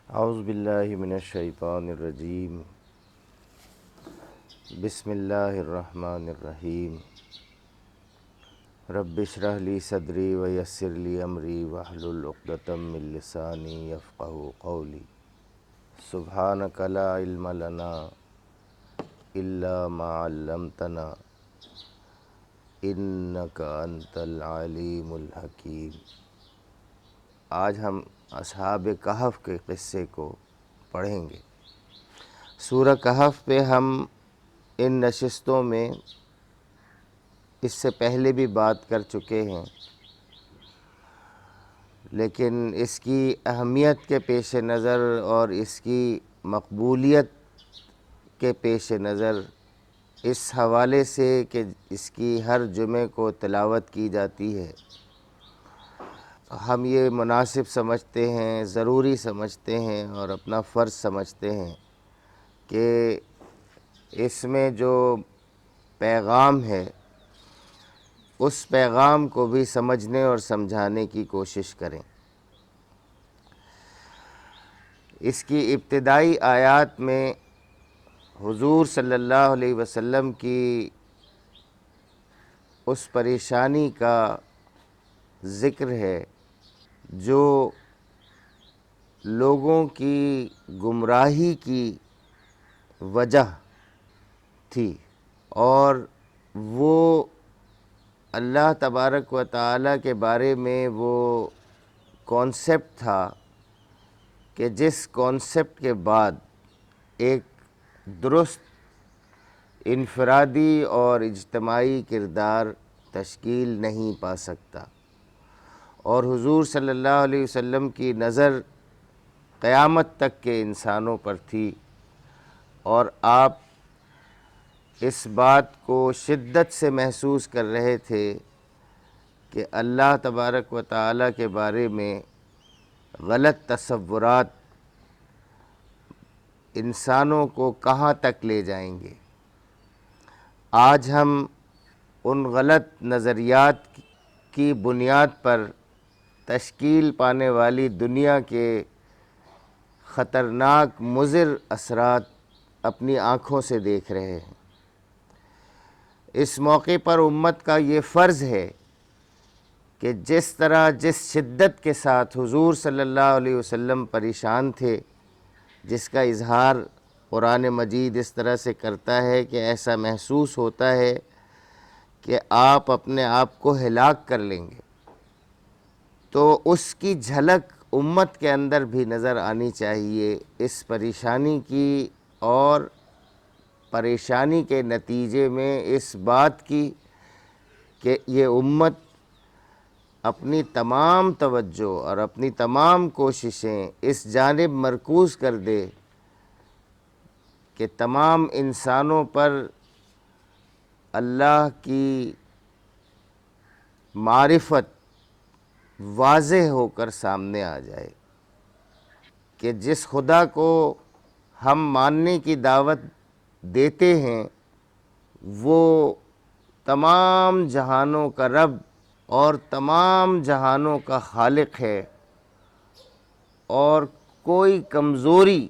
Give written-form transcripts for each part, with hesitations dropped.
اعوذ باللہ من الشیطان الرجیم بسم اللہ الرحمن الرحیم رب اشرح لی صدری ویسر لی امری واحلل عقدۃ من لسانی یفقہوا قولی سبحانک لا علم لنا الا ما علمتنا انک انت العلیم الحکیم۔ آج ہم اصحاب کہف کے قصے کو پڑھیں گے۔ سورہ کہف پہ ہم ان نشستوں میں اس سے پہلے بھی بات کر چکے ہیں، لیکن اس کی اہمیت کے پیش نظر اور اس کی مقبولیت کے پیش نظر اس حوالے سے کہ اس کی ہر جمعے کو تلاوت کی جاتی ہے، ہم یہ مناسب سمجھتے ہیں، ضروری سمجھتے ہیں اور اپنا فرض سمجھتے ہیں کہ اس میں جو پیغام ہے اس پیغام کو بھی سمجھنے اور سمجھانے کی کوشش کریں۔ اس کی ابتدائی آیات میں حضور صلی اللہ علیہ وسلم کی اس پریشانی کا ذکر ہے جو لوگوں کی گمراہی کی وجہ تھی، اور وہ اللہ تبارک و تعالیٰ کے بارے میں وہ کانسیپٹ تھا کہ جس کانسیپٹ کے بعد ایک درست انفرادی اور اجتماعی کردار تشکیل نہیں پا سکتا، اور حضور صلی اللہ علیہ وسلم کی نظر قیامت تک کے انسانوں پر تھی، اور آپ اس بات کو شدت سے محسوس کر رہے تھے کہ اللہ تبارک و تعالیٰ کے بارے میں غلط تصورات انسانوں کو کہاں تک لے جائیں گے۔ آج ہم ان غلط نظریات کی بنیاد پر تشکیل پانے والی دنیا کے خطرناک مضر اثرات اپنی آنکھوں سے دیکھ رہے ہیں۔ اس موقع پر امت کا یہ فرض ہے کہ جس طرح جس شدت کے ساتھ حضور صلی اللہ علیہ وسلم پریشان تھے، جس کا اظہار قرآن مجید اس طرح سے کرتا ہے کہ ایسا محسوس ہوتا ہے کہ آپ اپنے آپ کو ہلاک کر لیں گے، تو اس کی جھلک امت کے اندر بھی نظر آنی چاہیے، اس پریشانی کی، اور پریشانی کے نتیجے میں اس بات کی کہ یہ امت اپنی تمام توجہ اور اپنی تمام کوششیں اس جانب مرکوز کر دے کہ تمام انسانوں پر اللہ کی معرفت واضح ہو کر سامنے آ جائے، کہ جس خدا کو ہم ماننے کی دعوت دیتے ہیں وہ تمام جہانوں کا رب اور تمام جہانوں کا خالق ہے، اور کوئی کمزوری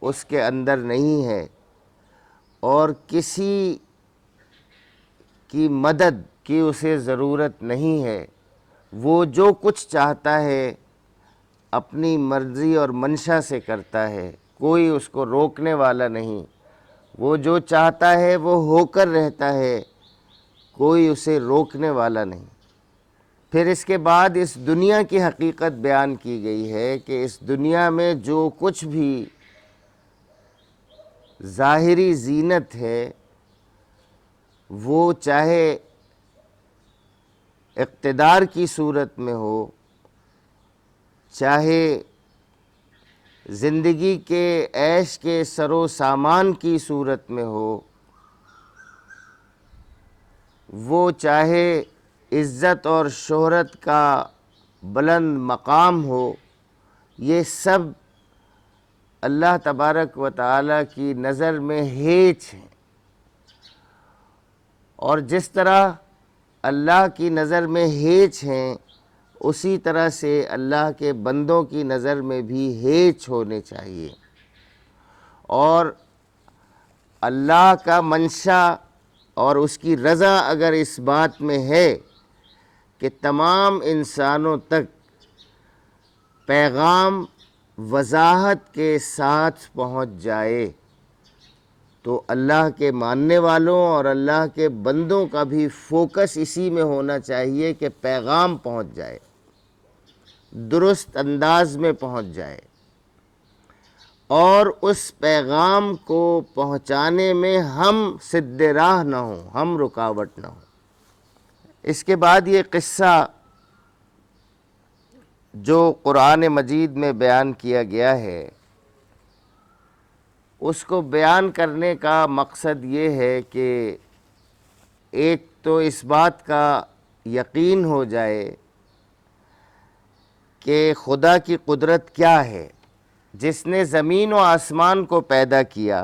اس کے اندر نہیں ہے، اور کسی کی مدد کی اسے ضرورت نہیں ہے۔ وہ جو کچھ چاہتا ہے اپنی مرضی اور منشا سے کرتا ہے، کوئی اس کو روکنے والا نہیں۔ وہ جو چاہتا ہے وہ ہو کر رہتا ہے، کوئی اسے روکنے والا نہیں۔ پھر اس کے بعد اس دنیا کی حقیقت بیان کی گئی ہے کہ اس دنیا میں جو کچھ بھی ظاہری زینت ہے، وہ چاہے اقتدار کی صورت میں ہو، چاہے زندگی کے عیش کے سر و سامان کی صورت میں ہو، وہ چاہے عزت اور شہرت کا بلند مقام ہو، یہ سب اللہ تبارک و تعالیٰ کی نظر میں ہیچ ہیں۔ اور جس طرح اللہ کی نظر میں ہیچ ہیں، اسی طرح سے اللہ کے بندوں کی نظر میں بھی ہیچ ہونے چاہیے، اور اللہ کا منشا اور اس کی رضا اگر اس بات میں ہے کہ تمام انسانوں تک پیغام وضاحت کے ساتھ پہنچ جائے، تو اللہ کے ماننے والوں اور اللہ کے بندوں کا بھی فوکس اسی میں ہونا چاہیے کہ پیغام پہنچ جائے، درست انداز میں پہنچ جائے، اور اس پیغام کو پہنچانے میں ہم سد راہ نہ ہوں، ہم رکاوٹ نہ ہوں۔ اس کے بعد یہ قصہ جو قرآن مجید میں بیان کیا گیا ہے، اس کو بیان کرنے کا مقصد یہ ہے کہ ایک تو اس بات کا یقین ہو جائے کہ خدا کی قدرت کیا ہے، جس نے زمین و آسمان کو پیدا کیا،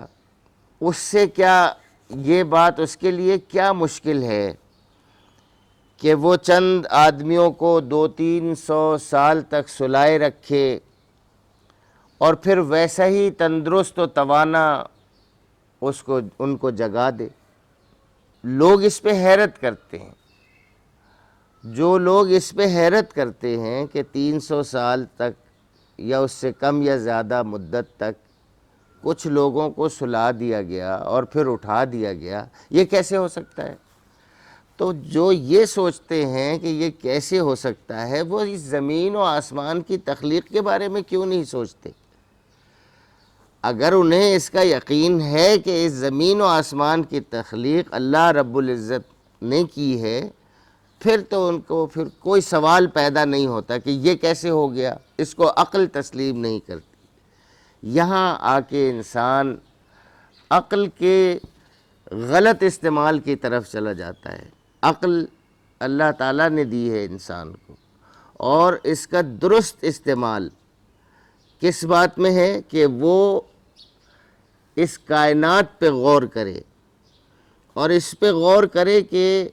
اس سے کیا یہ بات اس کے لیے کیا مشکل ہے کہ وہ چند آدمیوں کو 200-300 سال تک سلائے رکھے اور پھر ویسا ہی تندرست و توانا ان کو جگا دے۔ لوگ اس پہ حیرت کرتے ہیں، جو لوگ اس پہ حیرت کرتے ہیں کہ 300 سال تک یا اس سے کم یا زیادہ مدت تک کچھ لوگوں کو سلا دیا گیا اور پھر اٹھا دیا گیا، یہ کیسے ہو سکتا ہے؟ تو جو یہ سوچتے ہیں کہ یہ کیسے ہو سکتا ہے، وہ اس زمین و آسمان کی تخلیق کے بارے میں کیوں نہیں سوچتے؟ اگر انہیں اس کا یقین ہے کہ اس زمین و آسمان کی تخلیق اللہ رب العزت نے کی ہے، پھر تو ان کو پھر کوئی سوال پیدا نہیں ہوتا کہ یہ کیسے ہو گیا، اس کو عقل تسلیم نہیں کرتی۔ یہاں آ کے انسان عقل کے غلط استعمال کی طرف چلا جاتا ہے۔ عقل اللہ تعالیٰ نے دی ہے انسان کو، اور اس کا درست استعمال کس بات میں ہے کہ وہ اس کائنات پہ غور کرے، اور اس پہ غور کرے کہ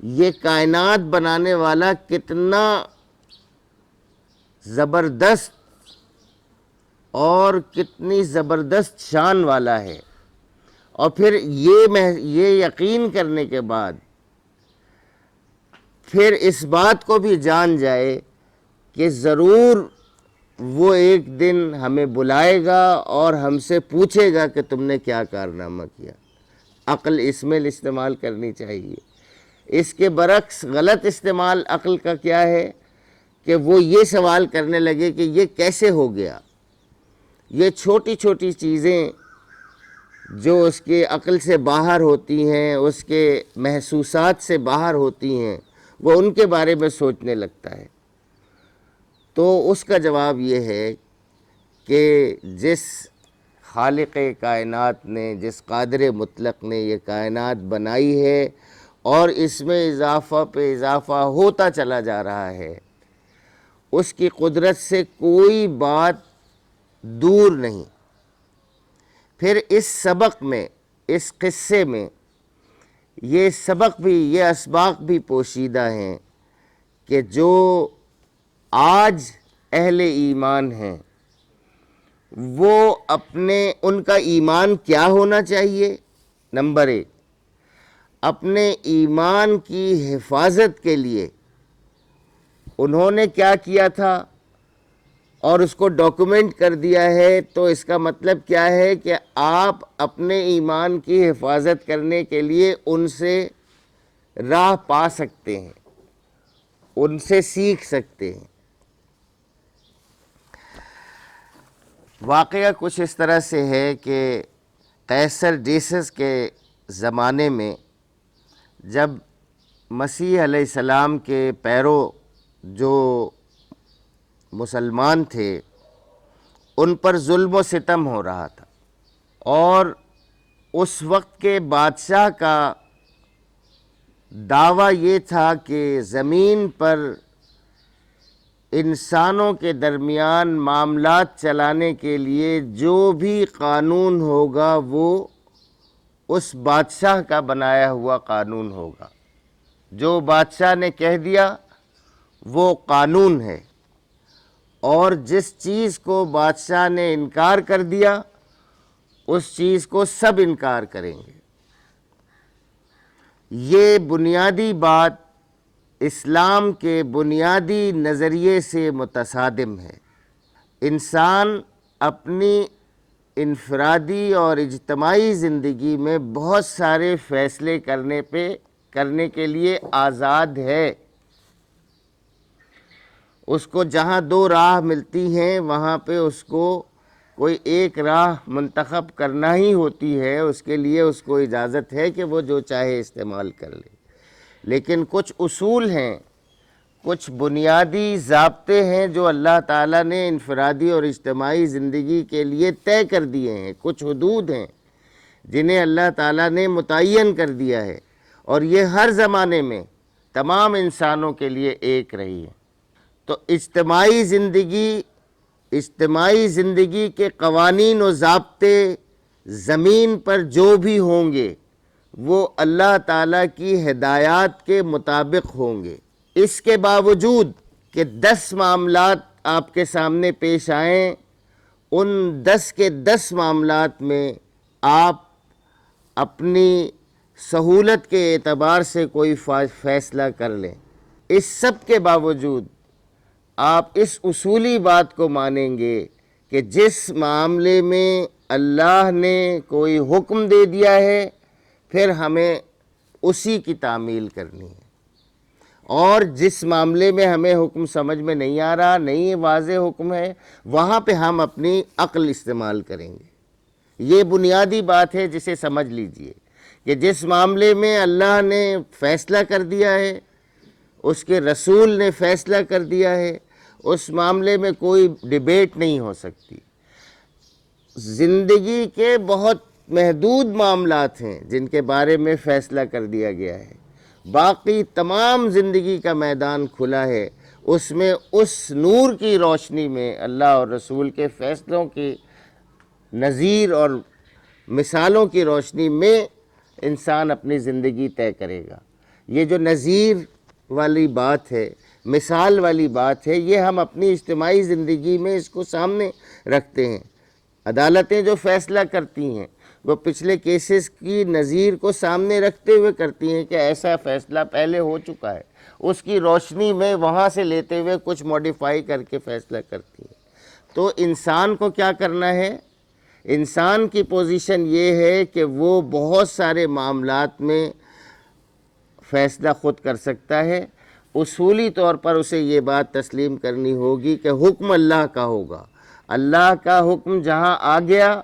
یہ کائنات بنانے والا کتنا زبردست اور کتنی زبردست شان والا ہے، اور پھر یہ یقین کرنے کے بعد پھر اس بات کو بھی جان جائے کہ ضرور وہ ایک دن ہمیں بلائے گا اور ہم سے پوچھے گا کہ تم نے کیا کارنامہ کیا۔ عقل اس میں استعمال کرنی چاہیے۔ اس کے برعکس غلط استعمال عقل کا کیا ہے کہ وہ یہ سوال کرنے لگے کہ یہ کیسے ہو گیا۔ یہ چھوٹی چھوٹی چیزیں جو اس کے عقل سے باہر ہوتی ہیں، اس کے محسوسات سے باہر ہوتی ہیں، وہ ان کے بارے میں سوچنے لگتا ہے۔ تو اس کا جواب یہ ہے کہ جس خالق کائنات نے، جس قادر مطلق نے یہ کائنات بنائی ہے اور اس میں اضافہ پہ اضافہ ہوتا چلا جا رہا ہے، اس کی قدرت سے کوئی بات دور نہیں۔ پھر اس سبق میں، اس قصے میں یہ سبق بھی، یہ اسباق بھی پوشیدہ ہیں کہ جو آج اہل ایمان ہیں وہ ان کا ایمان کیا ہونا چاہیے؟ نمبر 1، اپنے ایمان کی حفاظت کے لیے انہوں نے کیا کیا تھا اور اس کو ڈاکومنٹ کر دیا ہے، تو اس کا مطلب کیا ہے کہ آپ اپنے ایمان کی حفاظت کرنے کے لیے ان سے راہ پا سکتے ہیں، ان سے سیکھ سکتے ہیں۔ واقعہ کچھ اس طرح سے ہے کہ قیصر ڈیسس کے زمانے میں جب مسیح علیہ السلام کے پیرو جو مسلمان تھے ان پر ظلم و ستم ہو رہا تھا، اور اس وقت کے بادشاہ کا دعویٰ یہ تھا کہ زمین پر انسانوں کے درمیان معاملات چلانے کے لیے جو بھی قانون ہوگا وہ اس بادشاہ کا بنایا ہوا قانون ہوگا۔ جو بادشاہ نے کہہ دیا وہ قانون ہے، اور جس چیز کو بادشاہ نے انکار کر دیا اس چیز کو سب انکار کریں گے۔ یہ بنیادی بات اسلام کے بنیادی نظریے سے متصادم ہے۔ انسان اپنی انفرادی اور اجتماعی زندگی میں بہت سارے فیصلے کرنے کے لیے آزاد ہے۔ اس کو جہاں دو راہ ملتی ہیں وہاں پہ اس کو کوئی ایک راہ منتخب کرنا ہی ہوتی ہے، اس کے لیے اس کو اجازت ہے کہ وہ جو چاہے استعمال کر لے۔ لیکن کچھ اصول ہیں، کچھ بنیادی ضابطے ہیں جو اللہ تعالیٰ نے انفرادی اور اجتماعی زندگی کے لیے طے کر دیے ہیں، کچھ حدود ہیں جنہیں اللہ تعالیٰ نے متعین کر دیا ہے، اور یہ ہر زمانے میں تمام انسانوں کے لیے ایک رہی ہے۔ تو اجتماعی زندگی کے قوانین و ضابطے زمین پر جو بھی ہوں گے وہ اللہ تعالیٰ کی ہدایات کے مطابق ہوں گے۔ اس کے باوجود کہ 10 معاملات آپ کے سامنے پیش آئیں، ان 10 کے 10 معاملات میں آپ اپنی سہولت کے اعتبار سے کوئی فیصلہ کر لیں، اس سب کے باوجود آپ اس اصولی بات کو مانیں گے کہ جس معاملے میں اللہ نے کوئی حکم دے دیا ہے پھر ہمیں اسی کی تعمیل کرنی ہے، اور جس معاملے میں ہمیں حکم سمجھ میں نہیں آ رہا، نہیں واضح حکم ہے، وہاں پہ ہم اپنی عقل استعمال کریں گے۔ یہ بنیادی بات ہے جسے سمجھ لیجئے کہ جس معاملے میں اللہ نے فیصلہ کر دیا ہے، اس کے رسول نے فیصلہ کر دیا ہے، اس معاملے میں کوئی ڈیبیٹ نہیں ہو سکتی۔ زندگی کے بہت محدود معاملات ہیں جن کے بارے میں فیصلہ کر دیا گیا ہے، باقی تمام زندگی کا میدان کھلا ہے، اس میں اس نور کی روشنی میں اللہ اور رسول کے فیصلوں کی نظیر اور مثالوں کی روشنی میں انسان اپنی زندگی طے کرے گا۔ یہ جو نظیر والی بات ہے، مثال والی بات ہے، یہ ہم اپنی اجتماعی زندگی میں اس کو سامنے رکھتے ہیں۔ عدالتیں جو فیصلہ کرتی ہیں وہ پچھلے کیسز کی نظیر کو سامنے رکھتے ہوئے کرتی ہیں کہ ایسا فیصلہ پہلے ہو چکا ہے، اس کی روشنی میں وہاں سے لیتے ہوئے کچھ موڈیفائی کر کے فیصلہ کرتی ہیں۔ تو انسان کو کیا کرنا ہے؟ انسان کی پوزیشن یہ ہے کہ وہ بہت سارے معاملات میں فیصلہ خود کر سکتا ہے۔ اصولی طور پر اسے یہ بات تسلیم کرنی ہوگی کہ حکم اللہ کا ہوگا، اللہ کا حکم جہاں آ گیا،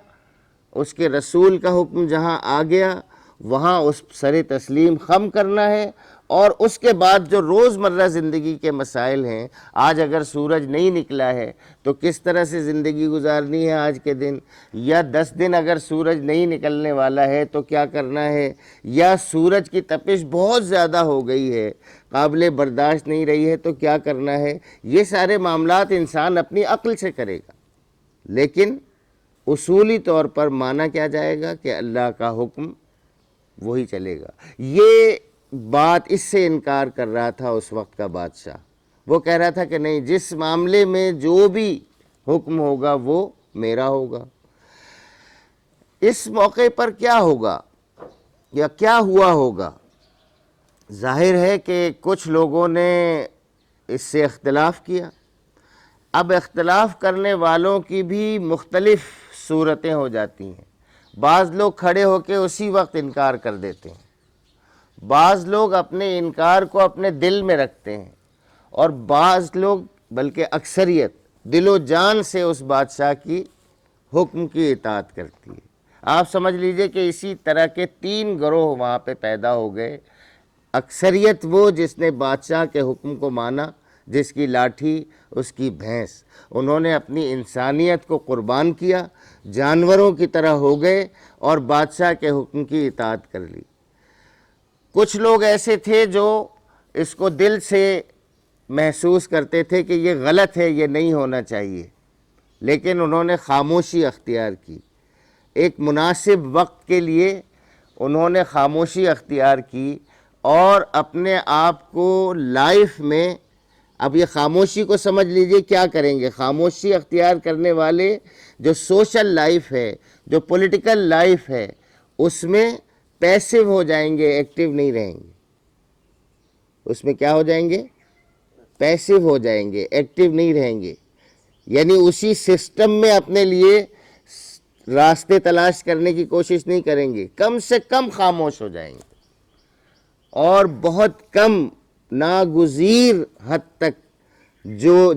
اس کے رسول کا حکم جہاں آ گیا، وہاں اس سر تسلیم خم کرنا ہے، اور اس کے بعد جو روزمرہ زندگی کے مسائل ہیں، آج اگر سورج نہیں نکلا ہے تو کس طرح سے زندگی گزارنی ہے آج کے دن، یا 10 دن اگر سورج نہیں نکلنے والا ہے تو کیا کرنا ہے، یا سورج کی تپش بہت زیادہ ہو گئی ہے، قابل برداشت نہیں رہی ہے تو کیا کرنا ہے۔ یہ سارے معاملات انسان اپنی عقل سے کرے گا، لیکن اصولی طور پر مانا کیا جائے گا کہ اللہ کا حکم وہی چلے گا۔ یہ بات اس سے انکار کر رہا تھا اس وقت کا بادشاہ، وہ کہہ رہا تھا کہ نہیں، جس معاملے میں جو بھی حکم ہوگا وہ میرا ہوگا۔ اس موقع پر کیا ہوگا یا کیا ہوا ہوگا؟ ظاہر ہے کہ کچھ لوگوں نے اس سے اختلاف کیا۔ اب اختلاف کرنے والوں کی بھی مختلف صورتیں ہو جاتی ہیں۔ بعض لوگ کھڑے ہو کے اسی وقت انکار کر دیتے ہیں، بعض لوگ اپنے انکار کو اپنے دل میں رکھتے ہیں، اور بعض لوگ بلکہ اکثریت دل و جان سے اس بادشاہ کی حکم کی اطاعت کرتی ہے۔ آپ سمجھ لیجئے کہ اسی طرح کے 3 گروہ وہاں پہ پیدا ہو گئے۔ اکثریت وہ جس نے بادشاہ کے حکم کو مانا، جس کی لاٹھی اس کی بھینس، انہوں نے اپنی انسانیت کو قربان کیا، جانوروں کی طرح ہو گئے اور بادشاہ کے حکم کی اطاعت کر لی۔ کچھ لوگ ایسے تھے جو اس کو دل سے محسوس کرتے تھے کہ یہ غلط ہے، یہ نہیں ہونا چاہیے، لیکن انہوں نے خاموشی اختیار کی۔ ایک مناسب وقت کے لیے انہوں نے خاموشی اختیار کی اور اپنے آپ کو لائف میں اب یہ خاموشی کو سمجھ لیجئے کیا کریں گے. خاموشی اختیار کرنے والے جو سوشل لائف ہے، جو پولیٹیکل لائف ہے، اس میں پیسو ہو جائیں گے، ایکٹیو نہیں رہیں گے. اس میں کیا ہو جائیں گے؟ پیسو ہو جائیں گے، ایکٹیو نہیں رہیں گے. یعنی اسی سسٹم میں اپنے لیے راستے تلاش کرنے کی کوشش نہیں کریں گے، کم سے کم خاموش ہو جائیں گے. اور بہت کم ناگزیر حد تک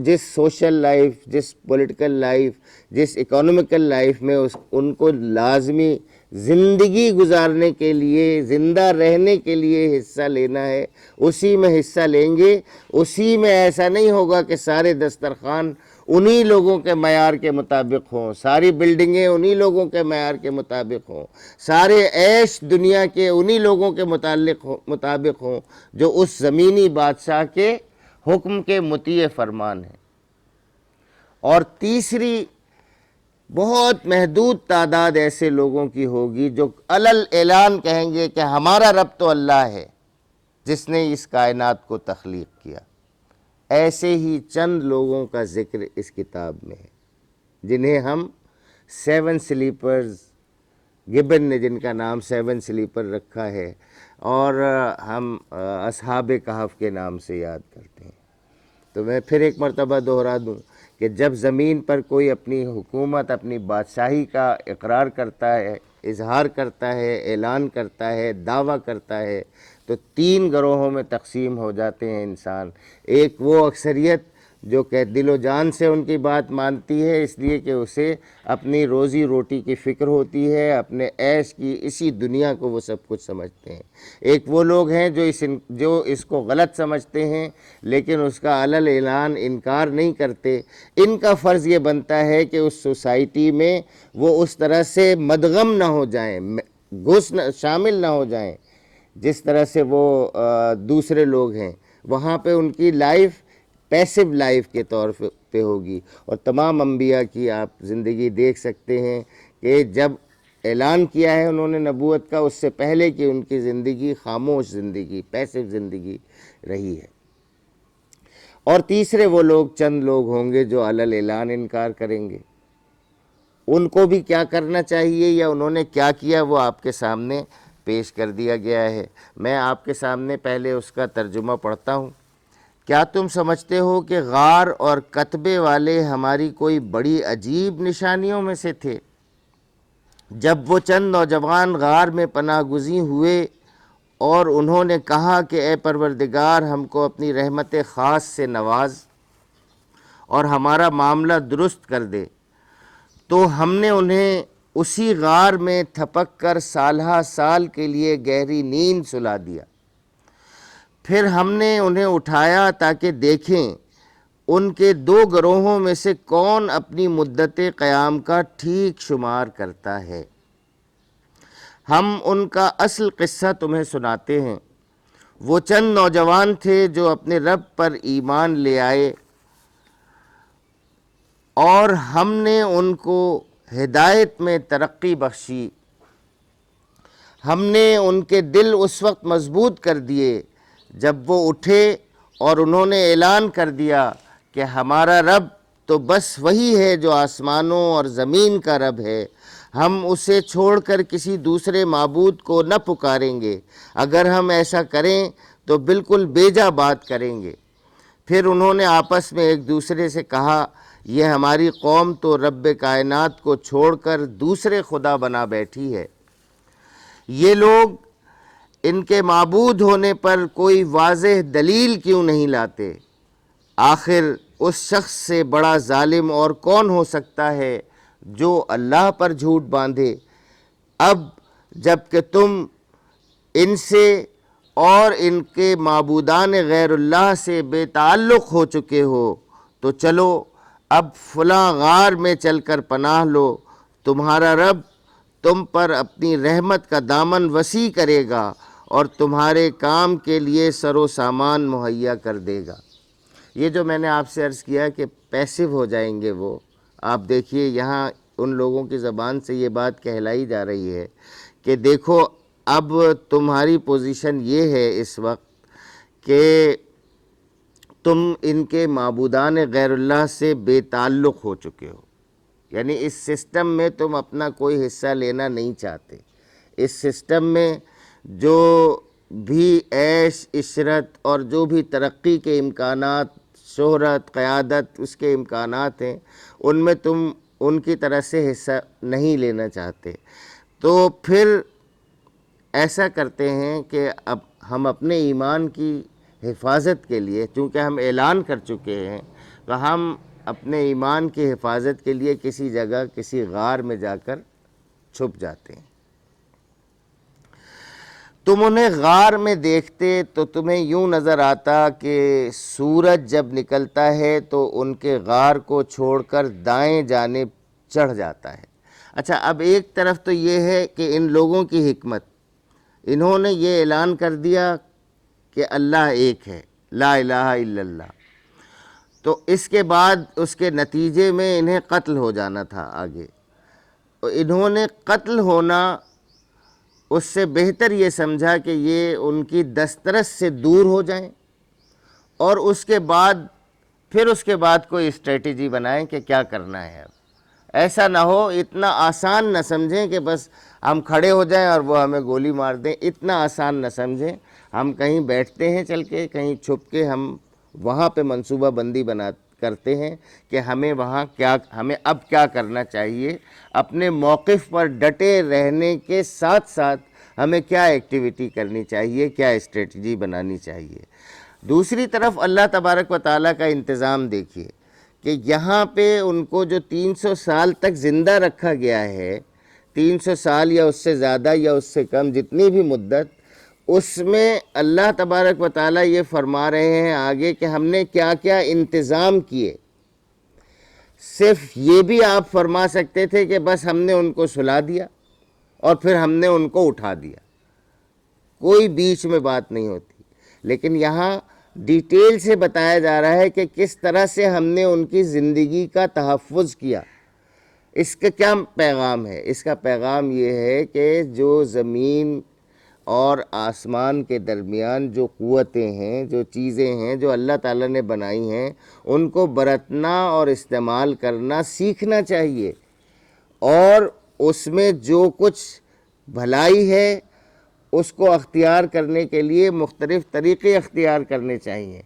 جس سوشل لائف، جس پولیٹیکل لائف، جس اکنومیکل لائف میں ان کو لازمی زندگی گزارنے کے لیے، زندہ رہنے کے لیے حصہ لینا ہے، اسی میں حصہ لیں گے. اسی میں ایسا نہیں ہوگا کہ سارے دسترخوان انہی لوگوں کے معیار کے مطابق ہوں، ساری بلڈنگیں انہی لوگوں کے معیار کے مطابق ہوں، سارے عیش دنیا کے انہی لوگوں کے مطابق ہوں جو اس زمینی بادشاہ کے حکم کے مطیع فرمان ہیں. اور تیسری بہت محدود تعداد ایسے لوگوں کی ہوگی جو علل اعلان کہیں گے کہ ہمارا رب تو اللہ ہے جس نے اس کائنات کو تخلیق کیا. ایسے ہی چند لوگوں کا ذکر اس کتاب میں ہے جنہیں ہم 7 سلیپرز، گبن نے جن کا نام 7 سلیپر رکھا ہے، اور ہم اصحاب کہف کے نام سے یاد کرتے ہیں. تو میں پھر ایک مرتبہ دہرا دوں کہ جب زمین پر کوئی اپنی حکومت، اپنی بادشاہی کا اقرار کرتا ہے، اظہار کرتا ہے، اعلان کرتا ہے، دعویٰ کرتا ہے، تو 3 گروہوں میں تقسیم ہو جاتے ہیں انسان. ایک وہ اکثریت جو کہ دل و جان سے ان کی بات مانتی ہے، اس لیے کہ اسے اپنی روزی روٹی کی فکر ہوتی ہے، اپنے عیش کی اسی دنیا کو وہ سب کچھ سمجھتے ہیں. ایک وہ لوگ ہیں جو اس کو غلط سمجھتے ہیں لیکن اس کا علل اعلان انکار نہیں کرتے. ان کا فرض یہ بنتا ہے کہ اس سوسائٹی میں وہ اس طرح سے مدغم نہ ہو جائیں، شامل نہ ہو جائیں جس طرح سے وہ دوسرے لوگ ہیں. وہاں پہ ان کی لائف پیسو لائف کے طور پہ ہوگی. اور تمام انبیاء کی آپ زندگی دیکھ سکتے ہیں کہ جب اعلان کیا ہے انہوں نے نبوت کا، اس سے پہلے کہ ان کی زندگی خاموش زندگی، پیسو زندگی رہی ہے. اور تیسرے وہ لوگ، چند لوگ ہوں گے جو علل اعلان انکار کریں گے. ان کو بھی کیا کرنا چاہیے یا انہوں نے کیا کیا وہ آپ کے سامنے پیش کر دیا گیا ہے. میں آپ کے سامنے پہلے اس کا ترجمہ پڑھتا ہوں. کیا تم سمجھتے ہو کہ غار اور کتبے والے ہماری کوئی بڑی عجیب نشانیوں میں سے تھے؟ جب وہ چند نوجوان غار میں پناہ گزین ہوئے اور انہوں نے کہا کہ اے پروردگار ہم کو اپنی رحمت خاص سے نواز اور ہمارا معاملہ درست کر دے، تو ہم نے انہیں اسی غار میں تھپک کر سالہ سال کے لیے گہری نیند سلا دیا. پھر ہم نے انہیں اٹھایا تاکہ دیکھیں ان کے 2 گروہوں میں سے کون اپنی مدت قیام کا ٹھیک شمار کرتا ہے. ہم ان کا اصل قصہ تمہیں سناتے ہیں. وہ چند نوجوان تھے جو اپنے رب پر ایمان لے آئے اور ہم نے ان کو ہدایت میں ترقی بخشی. ہم نے ان کے دل اس وقت مضبوط کر دیے جب وہ اٹھے اور انہوں نے اعلان کر دیا کہ ہمارا رب تو بس وہی ہے جو آسمانوں اور زمین کا رب ہے، ہم اسے چھوڑ کر کسی دوسرے معبود کو نہ پکاریں گے. اگر ہم ایسا کریں تو بالکل بیجا بات کریں گے. پھر انہوں نے آپس میں ایک دوسرے سے کہا، یہ ہماری قوم تو رب کائنات کو چھوڑ کر دوسرے خدا بنا بیٹھی ہے. یہ لوگ ان کے معبود ہونے پر کوئی واضح دلیل کیوں نہیں لاتے؟ آخر اس شخص سے بڑا ظالم اور کون ہو سکتا ہے جو اللہ پر جھوٹ باندھے؟ اب جب کہ تم ان سے اور ان کے معبودان غیر اللہ سے بے تعلق ہو چکے ہو تو چلو اب فلاں غار میں چل کر پناہ لو، تمہارا رب تم پر اپنی رحمت کا دامن وسیع کرے گا اور تمہارے کام کے لیے سر و سامان مہیا کر دے گا. یہ جو میں نے آپ سے عرض کیا کہ پیسو ہو جائیں گے وہ، آپ دیکھیے یہاں ان لوگوں کی زبان سے یہ بات کہلائی جا رہی ہے کہ دیکھو اب تمہاری پوزیشن یہ ہے اس وقت کہ تم ان کے معبودان غیر اللہ سے بے تعلق ہو چکے ہو، یعنی اس سسٹم میں تم اپنا کوئی حصہ لینا نہیں چاہتے۔ اس سسٹم میں جو بھی عیش عشرت اور جو بھی ترقی کے امکانات، شہرت، قیادت، اس کے امکانات ہیں، ان میں تم ان کی طرح سے حصہ نہیں لینا چاہتے۔ تو پھر ایسا کرتے ہیں کہ اب ہم اپنے ایمان کی حفاظت کے لیے، چونکہ ہم اعلان کر چکے ہیں، تو ہم اپنے ایمان کی حفاظت کے لیے کسی جگہ کسی غار میں جا کر چھپ جاتے ہیں۔ تم انہیں غار میں دیکھتے تو تمہیں یوں نظر آتا کہ سورج جب نکلتا ہے تو ان کے غار کو چھوڑ کر دائیں جانب چڑھ جاتا ہے۔ اچھا، اب ایک طرف تو یہ ہے کہ ان لوگوں کی حکمت، انہوں نے یہ اعلان کر دیا کہ اللہ ایک ہے، لا الہ الا اللہ، تو اس کے بعد اس کے نتیجے میں انہیں قتل ہو جانا تھا آگے۔ انہوں نے قتل ہونا اس سے بہتر یہ سمجھا کہ یہ ان کی دسترس سے دور ہو جائیں، اور اس کے بعد کوئی اسٹریٹجی بنائیں کہ کیا کرنا ہے۔ اب ایسا نہ ہو، اتنا آسان نہ سمجھیں کہ بس ہم کھڑے ہو جائیں اور وہ ہمیں گولی مار دیں، اتنا آسان نہ سمجھیں۔ ہم کہیں بیٹھتے ہیں چل کے، کہیں چھپ کے ہم وہاں پہ منصوبہ بندی کرتے ہیں کہ ہمیں اب کیا کرنا چاہیے، اپنے موقف پر ڈٹے رہنے کے ساتھ ساتھ ہمیں کیا ایکٹیویٹی کرنی چاہیے، کیا اسٹریٹجی بنانی چاہیے۔ دوسری طرف اللہ تبارک و تعالیٰ کا انتظام دیکھیے کہ یہاں پہ ان کو جو 300 سال تک زندہ رکھا گیا ہے، 300 سال یا اس سے زیادہ یا اس سے کم، جتنی بھی مدت، اس میں اللہ تبارک و تعالیٰ یہ فرما رہے ہیں آگے کہ ہم نے کیا کیا انتظام کیے۔ صرف یہ بھی آپ فرما سکتے تھے کہ بس ہم نے ان کو سلا دیا اور پھر ہم نے ان کو اٹھا دیا، کوئی بیچ میں بات نہیں ہوتی، لیکن یہاں ڈیٹیل سے بتایا جا رہا ہے کہ کس طرح سے ہم نے ان کی زندگی کا تحفظ کیا۔ اس کا کیا پیغام ہے؟ اس کا پیغام یہ ہے کہ جو زمین اور آسمان کے درمیان جو قوتیں ہیں، جو چیزیں ہیں جو اللہ تعالیٰ نے بنائی ہیں، ان کو برتنا اور استعمال کرنا سیکھنا چاہیے، اور اس میں جو کچھ بھلائی ہے اس کو اختیار کرنے کے لیے مختلف طریقے اختیار کرنے چاہیے۔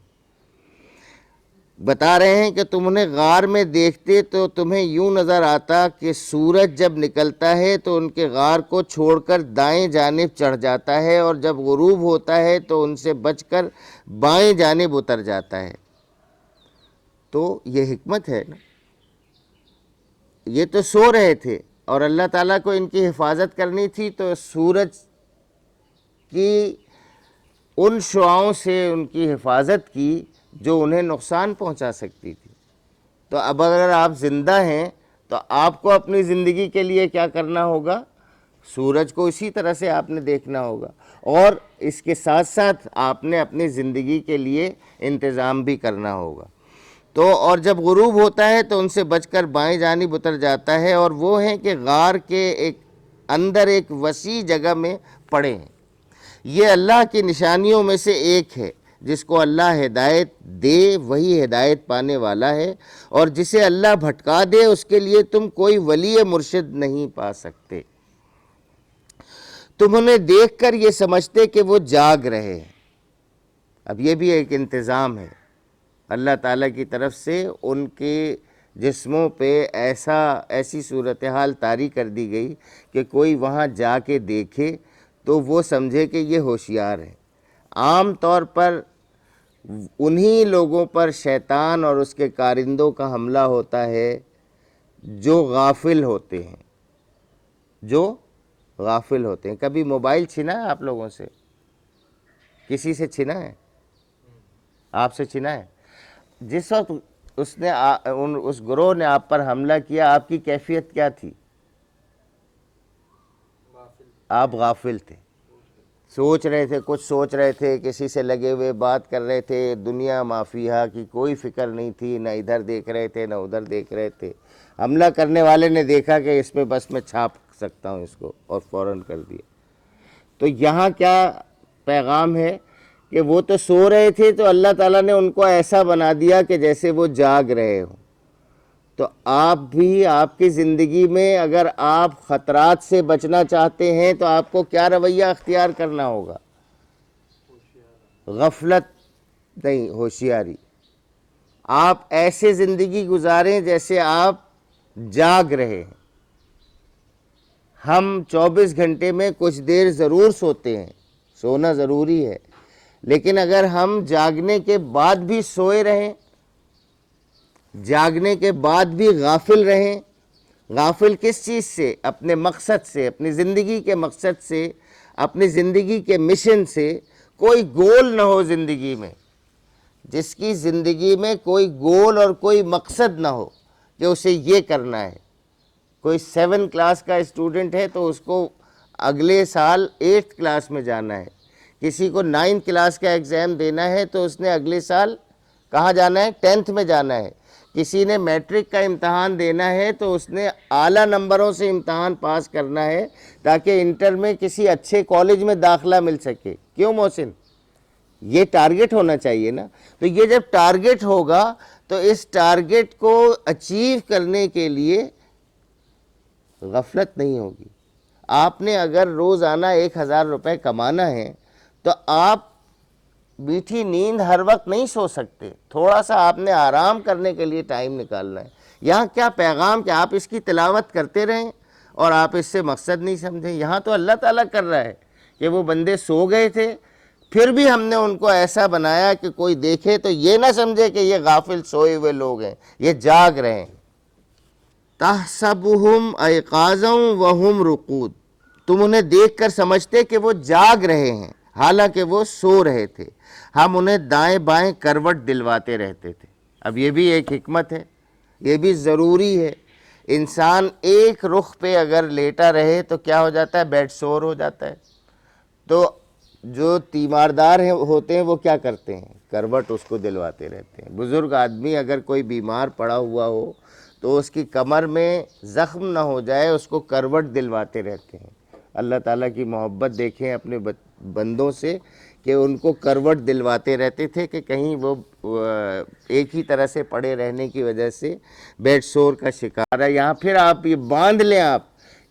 بتا رہے ہیں کہ تم انہیں غار میں دیکھتے تو تمہیں یوں نظر آتا کہ سورج جب نکلتا ہے تو ان کے غار کو چھوڑ کر دائیں جانب چڑھ جاتا ہے، اور جب غروب ہوتا ہے تو ان سے بچ کر بائیں جانب اتر جاتا ہے۔ تو یہ حکمت ہے نا، یہ تو سو رہے تھے اور اللہ تعالیٰ کو ان کی حفاظت کرنی تھی، تو سورج کی ان شعاؤں سے ان کی حفاظت کی جو انہیں نقصان پہنچا سکتی تھی۔ تو اب اگر آپ زندہ ہیں تو آپ کو اپنی زندگی کے لیے کیا کرنا ہوگا؟ سورج کو اسی طرح سے آپ نے دیکھنا ہوگا، اور اس کے ساتھ ساتھ آپ نے اپنی زندگی کے لیے انتظام بھی کرنا ہوگا۔ تو اور جب غروب ہوتا ہے تو ان سے بچ کر بائیں جانب اتر جاتا ہے، اور وہ ہیں کہ غار کے اندر ایک وسیع جگہ میں پڑے ہیں۔ یہ اللہ کی نشانیوں میں سے ایک ہے، جس کو اللہ ہدایت دے وہی ہدایت پانے والا ہے، اور جسے اللہ بھٹکا دے اس کے لیے تم کوئی ولی مرشد نہیں پا سکتے۔ تم انہیں دیکھ کر یہ سمجھتے کہ وہ جاگ رہے ہیں۔ اب یہ بھی ایک انتظام ہے اللہ تعالیٰ کی طرف سے، ان کے جسموں پہ ایسی صورتحال طاری کر دی گئی کہ کوئی وہاں جا کے دیکھے تو وہ سمجھے کہ یہ ہوشیار ہے۔ عام طور پر انہی لوگوں پر شیطان اور اس کے کارندوں کا حملہ ہوتا ہے جو غافل ہوتے ہیں، کبھی موبائل چھنا ہے آپ لوگوں سے؟ کسی سے چھنا ہے؟ آپ سے چھنا ہے؟ جس وقت اس گروہ نے آپ پر حملہ کیا، آپ کی کیفیت کیا تھی؟ آپ غافل تھے، سوچ رہے تھے، کچھ سوچ رہے تھے، کسی سے لگے ہوئے بات کر رہے تھے، دنیا مافیہا کی کوئی فکر نہیں تھی، نہ ادھر دیکھ رہے تھے نہ ادھر دیکھ رہے تھے۔ حملہ کرنے والے نے دیکھا کہ اس پہ بس میں چھاپ سکتا ہوں اس کو، اور فوراً کر دیا۔ تو یہاں کیا پیغام ہے کہ وہ تو سو رہے تھے تو اللہ تعالیٰ نے ان کو ایسا بنا دیا کہ جیسے وہ جاگ رہے ہوں. تو آپ بھی آپ کی زندگی میں اگر آپ خطرات سے بچنا چاہتے ہیں تو آپ کو کیا رویہ اختیار کرنا ہوگا؟ غفلت نہیں، ہوشیاری. آپ ایسے زندگی گزاریں جیسے آپ جاگ رہے ہیں. ہم 24 گھنٹے میں کچھ دیر ضرور سوتے ہیں، سونا ضروری ہے، لیکن اگر ہم جاگنے کے بعد بھی سوئے رہیں، جاگنے کے بعد بھی غافل رہیں، غافل کس چیز سے؟ اپنے مقصد سے، اپنی زندگی کے مقصد سے، اپنی زندگی کے مشن سے. کوئی گول نہ ہو زندگی میں. جس کی زندگی میں کوئی گول اور کوئی مقصد نہ ہو کہ اسے یہ کرنا ہے. کوئی 7 کلاس کا اسٹوڈنٹ ہے تو اس کو اگلے سال 8 کلاس میں جانا ہے. کسی کو 9 کلاس کا ایگزام دینا ہے تو اس نے اگلے سال کہاں جانا ہے؟ 10th میں جانا ہے. کسی نے میٹرک کا امتحان دینا ہے تو اس نے اعلیٰ نمبروں سے امتحان پاس کرنا ہے تاکہ انٹر میں کسی اچھے کالج میں داخلہ مل سکے. کیوں محسن؟ یہ ٹارگٹ ہونا چاہیے نا. تو یہ جب ٹارگٹ ہوگا تو اس ٹارگٹ کو اچیو کرنے کے لیے غفلت نہیں ہوگی. آپ نے اگر روزانہ 1000 روپے کمانا ہے تو آپ میٹھی نیند ہر وقت نہیں سو سکتے. تھوڑا سا آپ نے آرام کرنے کے لیے ٹائم نکالنا ہے. یہاں کیا پیغام کہ آپ اس کی تلاوت کرتے رہیں اور آپ اس سے مقصد نہیں سمجھیں. یہاں تو اللہ تعالیٰ کر رہا ہے کہ وہ بندے سو گئے تھے، پھر بھی ہم نے ان کو ایسا بنایا کہ کوئی دیکھے تو یہ نہ سمجھے کہ یہ غافل سوئے ہوئے لوگ ہیں، یہ جاگ رہے ہیں. تحسبہم ایقاظا وہم رقود، تم انہیں دیکھ کر سمجھتے کہ وہ جاگ رہے ہیں حالانکہ وہ سو رہے تھے. ہم انہیں دائیں بائیں کروٹ دلواتے رہتے تھے. اب یہ بھی ایک حکمت ہے، یہ بھی ضروری ہے. انسان ایک رخ پہ اگر لیٹا رہے تو کیا ہو جاتا ہے؟ بیڈ سور ہو جاتا ہے. تو جو تیماردار ہوتے ہیں وہ کیا کرتے ہیں؟ کروٹ اس کو دلواتے رہتے ہیں. بزرگ آدمی اگر کوئی بیمار پڑا ہوا ہو تو اس کی کمر میں زخم نہ ہو جائے اس کو کروٹ دلواتے رہتے ہیں. اللہ تعالیٰ کی محبت دیکھیں اپنے بندوں سے کہ ان کو کروٹ دلواتے رہتے تھے کہ کہیں وہ ایک ہی طرح سے پڑے رہنے کی وجہ سے بیڈ سور کا شکار ہے. یہاں پھر آپ یہ باندھ لیں آپ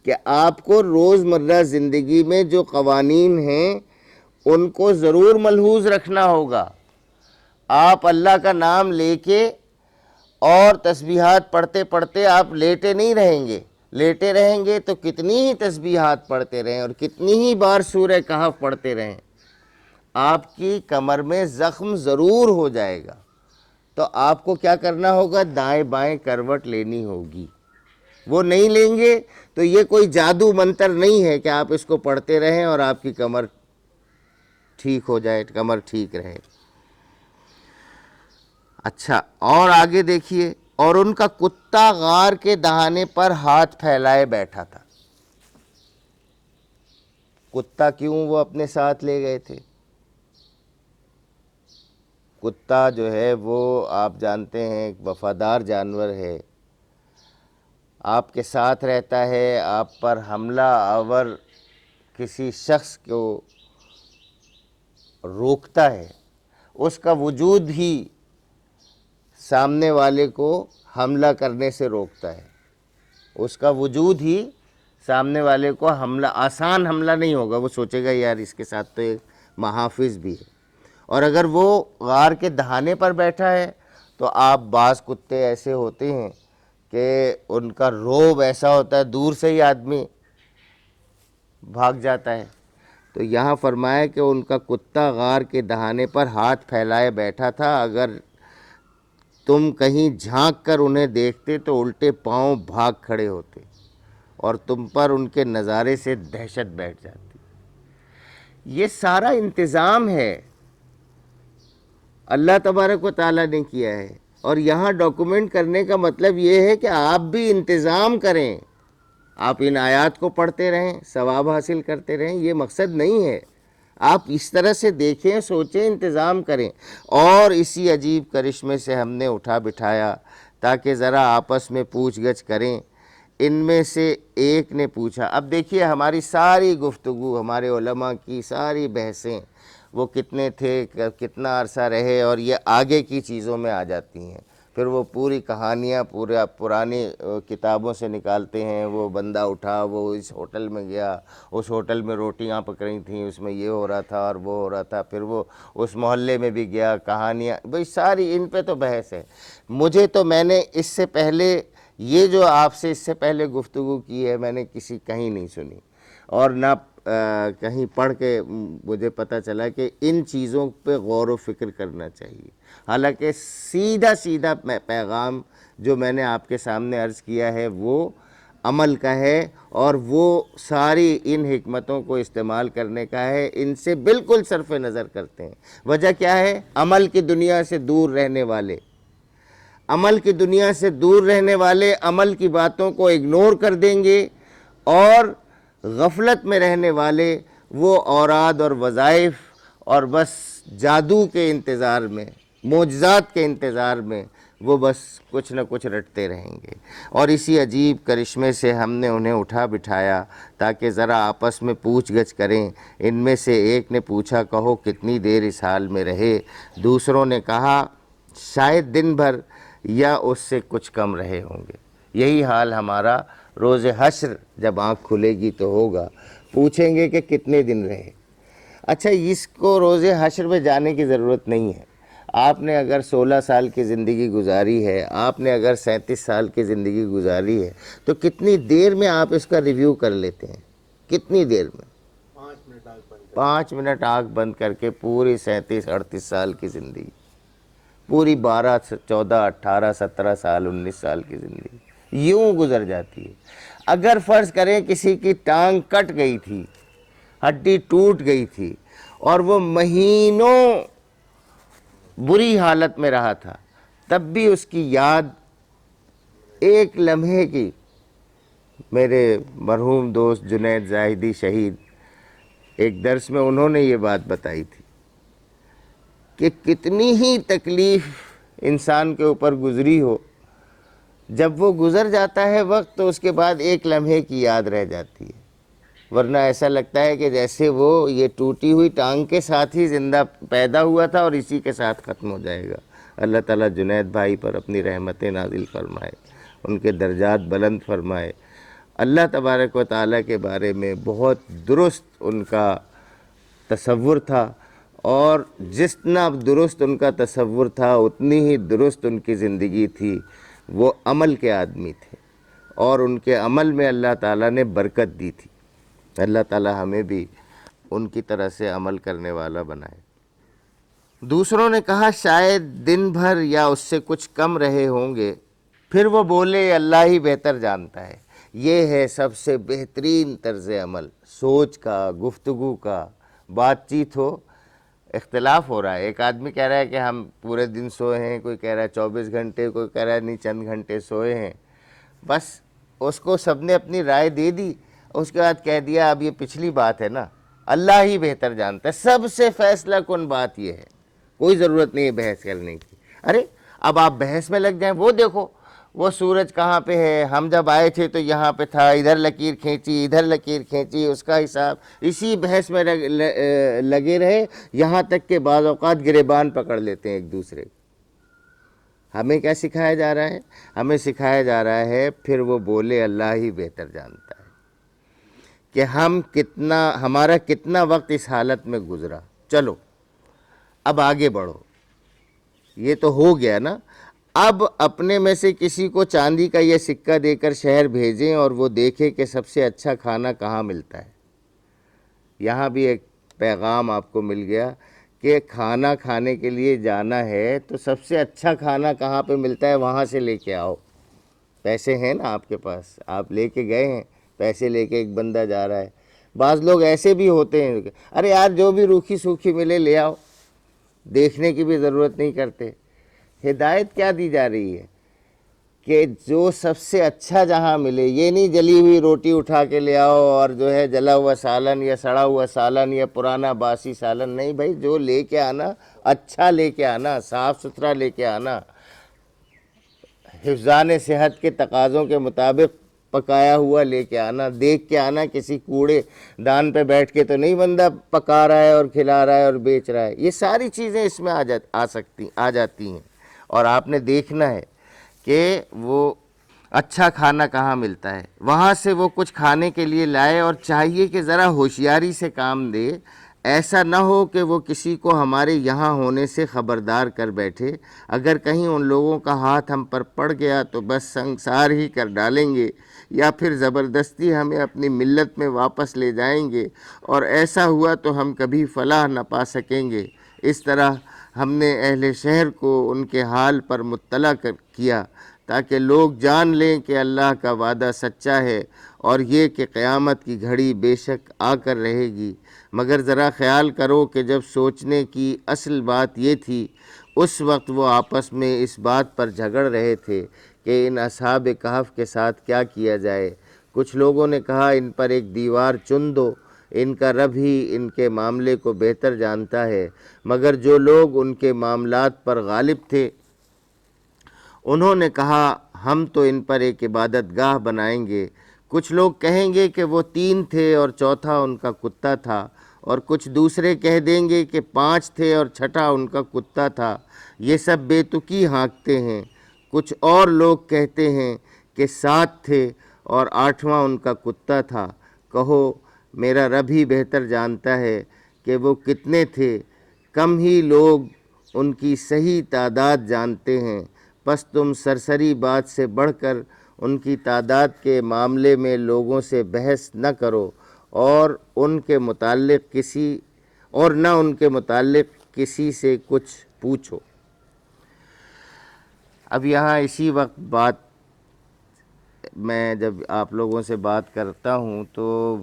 کہ آپ کو روزمرہ زندگی میں جو قوانین ہیں ان کو ضرور ملحوظ رکھنا ہوگا. آپ اللہ کا نام لے کے اور تسبیحات پڑھتے پڑھتے آپ لیٹے نہیں رہیں گے. لیٹے رہیں گے تو کتنی ہی تسبیحات پڑھتے رہیں اور کتنی ہی بار سورہ کہف پڑھتے رہیں، آپ کی کمر میں زخم ضرور ہو جائے گا. تو آپ کو کیا کرنا ہوگا؟ دائیں بائیں کروٹ لینی ہوگی. وہ نہیں لیں گے تو یہ کوئی جادو منتر نہیں ہے کہ آپ اس کو پڑھتے رہیں اور آپ کی کمر ٹھیک ہو جائے، کمر ٹھیک رہے. اچھا، اور آگے دیکھیے، اور ان کا کتا غار کے دہانے پر ہاتھ پھیلائے بیٹھا تھا. کتا کیوں وہ اپنے ساتھ لے گئے تھے؟ کتا جو ہے وہ آپ جانتے ہیں ایک وفادار جانور ہے، آپ کے ساتھ رہتا ہے. آپ پر حملہ آور کسی شخص کو روکتا ہے، اس کا وجود ہی سامنے والے کو حملہ کرنے سے روکتا ہے. اس کا وجود ہی سامنے والے کو آسان حملہ نہیں ہوگا. وہ سوچے گا یار اس کے ساتھ تو ایک محافظ بھی ہے. اور اگر وہ غار کے دہانے پر بیٹھا ہے تو آپ بعض کتے ایسے ہوتے ہیں کہ ان کا روب ایسا ہوتا ہے دور سے ہی آدمی بھاگ جاتا ہے. تو یہاں فرمایا کہ ان کا کتا غار کے دہانے پر ہاتھ پھیلائے بیٹھا تھا. اگر تم کہیں جھانک کر انہیں دیکھتے تو الٹے پاؤں بھاگ کھڑے ہوتے اور تم پر ان کے نظارے سے دہشت بیٹھ جاتی. یہ سارا انتظام ہے، اللہ تبارک و تعالیٰ نے کیا ہے. اور یہاں ڈاکومنٹ کرنے کا مطلب یہ ہے کہ آپ بھی انتظام کریں. آپ ان آیات کو پڑھتے رہیں، ثواب حاصل کرتے رہیں، یہ مقصد نہیں ہے. آپ اس طرح سے دیکھیں، سوچیں، انتظام کریں. اور اسی عجیب کرشمے سے ہم نے اٹھا بٹھایا تاکہ ذرا آپس میں پوچھ گچھ کریں. ان میں سے ایک نے پوچھا. اب دیکھیے ہماری ساری گفتگو، ہمارے علماء کی ساری بحثیں وہ کتنے تھے، کتنا عرصہ رہے، اور یہ آگے کی چیزوں میں آ جاتی ہیں۔ پھر وہ پوری کہانیاں پرانی کتابوں سے نکالتے ہیں، وہ بندہ اٹھا، وہ اس ہوٹل میں گیا، اس ہوٹل میں روٹیاں پک رہی تھیں، اس میں یہ ہو رہا تھا اور وہ ہو رہا تھا، پھر وہ اس محلے میں بھی گیا، کہانیاں بھئی ساری ان پہ تو بحث ہے۔ مجھے تو میں نے اس سے پہلے یہ جو آپ سے اس سے پہلے گفتگو کی ہے میں نے کہیں نہیں سنی، اور نہ کہیں پڑھ کے مجھے پتہ چلا کہ ان چیزوں پہ غور و فکر کرنا چاہیے۔ حالانکہ سیدھا پیغام جو میں نے آپ کے سامنے عرض کیا ہے وہ عمل کا ہے، اور وہ ساری ان حکمتوں کو استعمال کرنے کا ہے۔ ان سے بالکل صرف نظر کرتے ہیں۔ وجہ کیا ہے؟ عمل کی دنیا سے دور رہنے والے، عمل کی دنیا سے دور رہنے والے عمل کی باتوں کو اگنور کر دیں گے، اور غفلت میں رہنے والے وہ اوراد اور وظائف اور بس جادو کے انتظار میں، معجزات کے انتظار میں وہ بس کچھ نہ کچھ رٹتے رہیں گے۔ اور اسی عجیب کرشمے سے ہم نے انہیں اٹھا بٹھایا تاکہ ذرا آپس میں پوچھ گچھ کریں۔ ان میں سے ایک نے پوچھا، کہو کتنی دیر اس حال میں رہے؟ دوسروں نے کہا، شاید دن بھر یا اس سے کچھ کم رہے ہوں گے۔ یہی حال ہمارا روز حشر جب آنکھ کھلے گی تو ہوگا۔ پوچھیں گے کہ کتنے دن رہے۔ اچھا، اس کو روز حشر میں جانے کی ضرورت نہیں ہے۔ آپ نے اگر 16 سال کی زندگی گزاری ہے، آپ نے اگر 37 سال کی زندگی گزاری ہے، تو کتنی دیر میں آپ اس کا ریویو کر لیتے ہیں؟ کتنی دیر میں؟ 5 منٹ آنکھ بند کر کے پوری 37 38 سال کی زندگی، پوری 12 14 18 17 سال 19 سال کی زندگی یوں گزر جاتی ہے۔ اگر فرض کریں کسی کی ٹانگ کٹ گئی تھی، ہڈی ٹوٹ گئی تھی، اور وہ مہینوں بری حالت میں رہا تھا، تب بھی اس کی یاد ایک لمحے کی، میرے مرحوم دوست جنید زاہدی شہید ایک درس میں انہوں نے یہ بات بتائی تھی کہ کتنی ہی تکلیف انسان کے اوپر گزری ہو، جب وہ گزر جاتا ہے وقت تو اس کے بعد ایک لمحے کی یاد رہ جاتی ہے، ورنہ ایسا لگتا ہے کہ جیسے وہ یہ ٹوٹی ہوئی ٹانگ کے ساتھ ہی زندہ پیدا ہوا تھا اور اسی کے ساتھ ختم ہو جائے گا۔ اللہ تعالیٰ جنید بھائی پر اپنی رحمتیں نازل فرمائے، ان کے درجات بلند فرمائے۔ اللہ تبارک و تعالیٰ کے بارے میں بہت درست ان کا تصور تھا، اور جتنا درست ان کا تصور تھا اتنی ہی درست ان کی زندگی تھی۔ وہ عمل کے آدمی تھے، اور ان کے عمل میں اللہ تعالیٰ نے برکت دی تھی۔ اللہ تعالیٰ ہمیں بھی ان کی طرح سے عمل کرنے والا بنائے۔ دوسروں نے کہا، شاید دن بھر یا اس سے کچھ کم رہے ہوں گے۔ پھر وہ بولے، اللہ ہی بہتر جانتا ہے۔ یہ ہے سب سے بہترین طرز عمل، سوچ کا، گفتگو کا، بات چیت ہو۔ اختلاف ہو رہا ہے، ایک آدمی کہہ رہا ہے کہ ہم پورے دن سوئے ہیں، کوئی کہہ رہا ہے 24 گھنٹے، کوئی کہہ رہا ہے نہیں چند گھنٹے سوئے ہیں۔ بس اس کو سب نے اپنی رائے دے دی، اس کے بعد کہہ دیا اب یہ پچھلی بات ہے نا، اللہ ہی بہتر جانتا ہے۔ سب سے فیصلہ کن بات یہ ہے، کوئی ضرورت نہیں ہے بحث کرنے کی۔ ارے اب آپ بحث میں لگ جائیں، وہ دیکھو وہ سورج کہاں پہ ہے، ہم جب آئے تھے تو یہاں پہ تھا، ادھر لکیر کھینچی، ادھر لکیر کھینچی، اس کا حساب، اسی بحث میں لگے رہے، یہاں تک کہ بعض اوقات گریبان پکڑ لیتے ہیں ایک دوسرے کو۔ ہمیں کیا سکھایا جا رہا ہے؟ ہمیں سکھایا جا رہا ہے، پھر وہ بولے اللہ ہی بہتر جانتا ہے، کہ ہمارا کتنا وقت اس حالت میں گزرا۔ چلو اب آگے بڑھو، یہ تو ہو گیا نا۔ اب اپنے میں سے کسی کو چاندی کا یہ سکہ دے کر شہر بھیجیں اور وہ دیکھے کہ سب سے اچھا کھانا کہاں ملتا ہے۔ یہاں بھی ایک پیغام آپ کو مل گیا کہ کھانا کھانے کے لیے جانا ہے تو سب سے اچھا کھانا کہاں پہ ملتا ہے وہاں سے لے کے آؤ۔ پیسے ہیں نا آپ کے پاس، آپ لے کے گئے ہیں، پیسے لے کے ایک بندہ جا رہا ہے۔ بعض لوگ ایسے بھی ہوتے ہیں، ارے یار جو بھی روکھی سوکھی ملے لے آؤ، دیکھنے کی بھی ضرورت نہیں کرتے۔ ہدایت کیا دی جا رہی ہے کہ جو سب سے اچھا جہاں ملے، یہ نہیں جلی ہوئی روٹی اٹھا کے لے آؤ اور جو ہے جلا ہوا سالن یا سڑا ہوا سالن یا پرانا باسی سالن، نہیں بھائی، جو لے کے آنا اچھا لے کے آنا، صاف ستھرا لے کے آنا، حفظان صحت کے تقاضوں کے مطابق پکایا ہوا لے کے آنا، دیکھ کے آنا، کسی کوڑے دان پہ بیٹھ کے تو نہیں بندہ پکا رہا ہے اور کھلا رہا ہے اور بیچ رہا ہے. یہ ساری چیزیں اس میں آ جاتی ہیں. اور آپ نے دیکھنا ہے کہ وہ اچھا کھانا کہاں ملتا ہے، وہاں سے وہ کچھ کھانے کے لیے لائے، اور چاہیے کہ ذرا ہوشیاری سے کام دے. ایسا نہ ہو کہ وہ کسی کو ہمارے یہاں ہونے سے خبردار کر بیٹھے. اگر کہیں ان لوگوں کا ہاتھ ہم پر پڑ گیا تو بس سنسار ہی کر ڈالیں گے، یا پھر زبردستی ہمیں اپنی ملت میں واپس لے جائیں گے، اور ایسا ہوا تو ہم کبھی فلاح نہ پا سکیں گے. اس طرح ہم نے اہل شہر کو ان کے حال پر مطلع کیا تاکہ لوگ جان لیں کہ اللہ کا وعدہ سچا ہے، اور یہ کہ قیامت کی گھڑی بے شک آ کر رہے گی. مگر ذرا خیال کرو کہ جب سوچنے کی اصل بات یہ تھی، اس وقت وہ آپس میں اس بات پر جھگڑ رہے تھے کہ ان اصحاب کہف کے ساتھ کیا کیا جائے. کچھ لوگوں نے کہا ان پر ایک دیوار چن دو، ان کا رب ہی ان کے معاملے کو بہتر جانتا ہے. مگر جو لوگ ان کے معاملات پر غالب تھے انہوں نے کہا ہم تو ان پر ایک عبادت گاہ بنائیں گے. کچھ لوگ کہیں گے کہ وہ 3 تھے اور چوتھا ان کا کتا تھا، اور کچھ دوسرے کہہ دیں گے کہ 5 تھے اور چھٹا ان کا کتا تھا. یہ سب بے تکی ہانکتے ہیں. کچھ اور لوگ کہتے ہیں کہ 7 تھے اور 8واں ان کا کتا تھا. کہو میرا رب ہی بہتر جانتا ہے کہ وہ کتنے تھے. کم ہی لوگ ان کی صحیح تعداد جانتے ہیں. پس تم سرسری بات سے بڑھ کر ان کی تعداد کے معاملے میں لوگوں سے بحث نہ کرو، اور ان کے متعلق کسی سے کچھ پوچھو. اب یہاں اسی وقت میں جب آپ لوگوں سے بات کرتا ہوں تو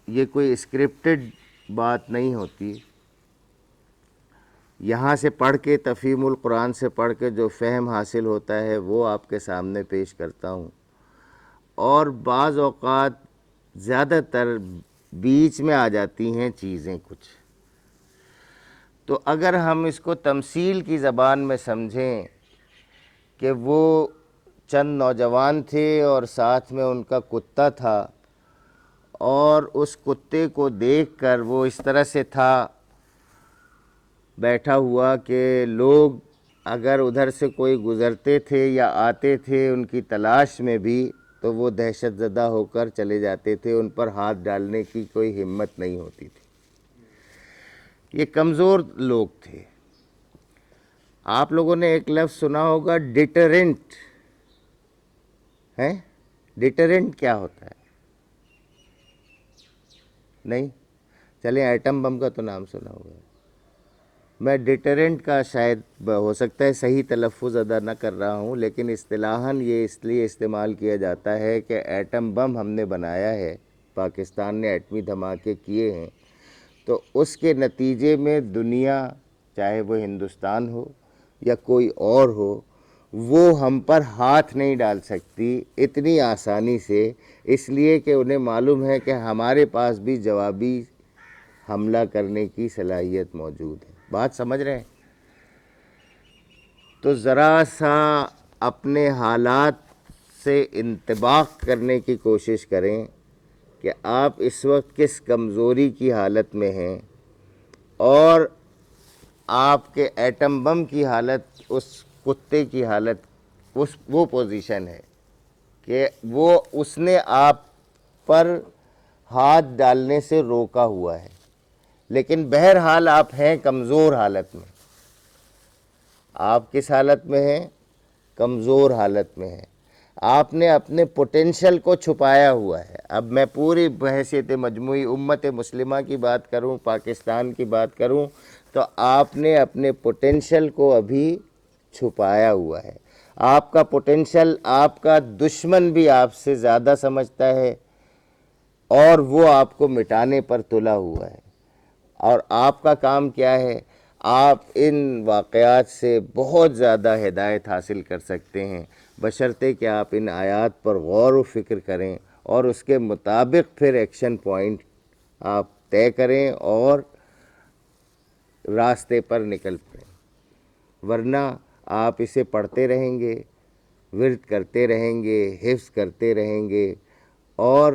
یہ کوئی اسکرپٹڈ بات نہیں ہوتی. یہاں سے پڑھ کے تفہیم القرآن سے پڑھ کے جو فہم حاصل ہوتا ہے وہ آپ کے سامنے پیش کرتا ہوں. اور بعض اوقات زیادہ تر بیچ میں آ جاتی ہیں چیزیں کچھ. تو اگر ہم اس کو تمثیل کی زبان میں سمجھیں کہ وہ چند نوجوان تھے اور ساتھ میں ان کا کتا تھا، اور اس کتے کو دیکھ کر وہ اس طرح سے تھا بیٹھا ہوا کہ لوگ اگر ادھر سے کوئی گزرتے تھے یا آتے تھے ان کی تلاش میں بھی تو وہ دہشت زدہ ہو کر چلے جاتے تھے، ان پر ہاتھ ڈالنے کی کوئی ہمت نہیں ہوتی تھی. یہ کمزور لوگ تھے. آپ لوگوں نے ایک لفظ سنا ہوگا ڈیٹرنٹ. ڈیٹرنٹ کیا ہوتا ہے؟ نہیں؟ چلیں ایٹم بم کا تو نام سنا ہوگا. میں ڈیٹرنٹ کا شاید ہو سکتا ہے صحیح تلفظ ادا نہ کر رہا ہوں، لیکن اصطلاحاً یہ اس لیے استعمال کیا جاتا ہے کہ ایٹم بم ہم نے بنایا ہے، پاکستان نے ایٹمی دھماکے کیے ہیں، تو اس کے نتیجے میں دنیا، چاہے وہ ہندوستان ہو یا کوئی اور ہو، وہ ہم پر ہاتھ نہیں ڈال سکتی اتنی آسانی سے، اس لیے کہ انہیں معلوم ہے کہ ہمارے پاس بھی جوابی حملہ کرنے کی صلاحیت موجود ہے. بات سمجھ رہے ہیں؟ تو ذرا سا اپنے حالات سے انطباق کرنے کی کوشش کریں کہ آپ اس وقت کس کمزوری کی حالت میں ہیں، اور آپ کے ایٹم بم کی حالت اس کتے کی حالت وہ پوزیشن ہے کہ اس نے آپ پر ہاتھ ڈالنے سے روکا ہوا ہے، لیکن بہرحال آپ ہیں کمزور حالت میں. آپ کس حالت میں ہیں؟ کمزور حالت میں ہیں. آپ نے اپنے پوٹینشل کو چھپایا ہوا ہے. اب میں پوری بحیثیت مجموعی امت مسلمہ کی بات کروں، پاکستان کی بات کروں، تو آپ نے اپنے پوٹینشل کو ابھی چھپایا ہوا ہے. آپ کا پوٹینشل آپ کا دشمن بھی آپ سے زیادہ سمجھتا ہے، اور وہ آپ کو مٹانے پر تلا ہوا ہے. اور آپ کا کام کیا ہے؟ آپ ان واقعات سے بہت زیادہ ہدایت حاصل کر سکتے ہیں، بشرطے کہ آپ ان آیات پر غور و فکر کریں اور اس کے مطابق پھر ایکشن پوائنٹ آپ طے کریں اور راستے پر نکل پڑیں. ورنہ آپ اسے پڑھتے رہیں گے ورد کرتے رہیں گے، حفظ کرتے رہیں گے، اور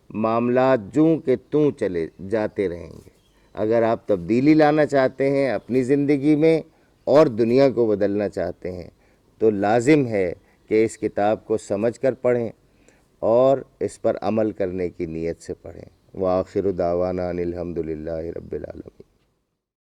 معاملات جوں کہ توں چلے جاتے رہیں گے۔ اگر آپ تبدیلی لانا چاہتے ہیں اپنی زندگی میں اور دنیا کو بدلنا چاہتے ہیں تو لازم ہے کہ اس کتاب کو سمجھ کر پڑھیں اور اس پر عمل کرنے کی نیت سے پڑھیں۔ وآخر دعوانا ان الحمد للہ رب العالمین۔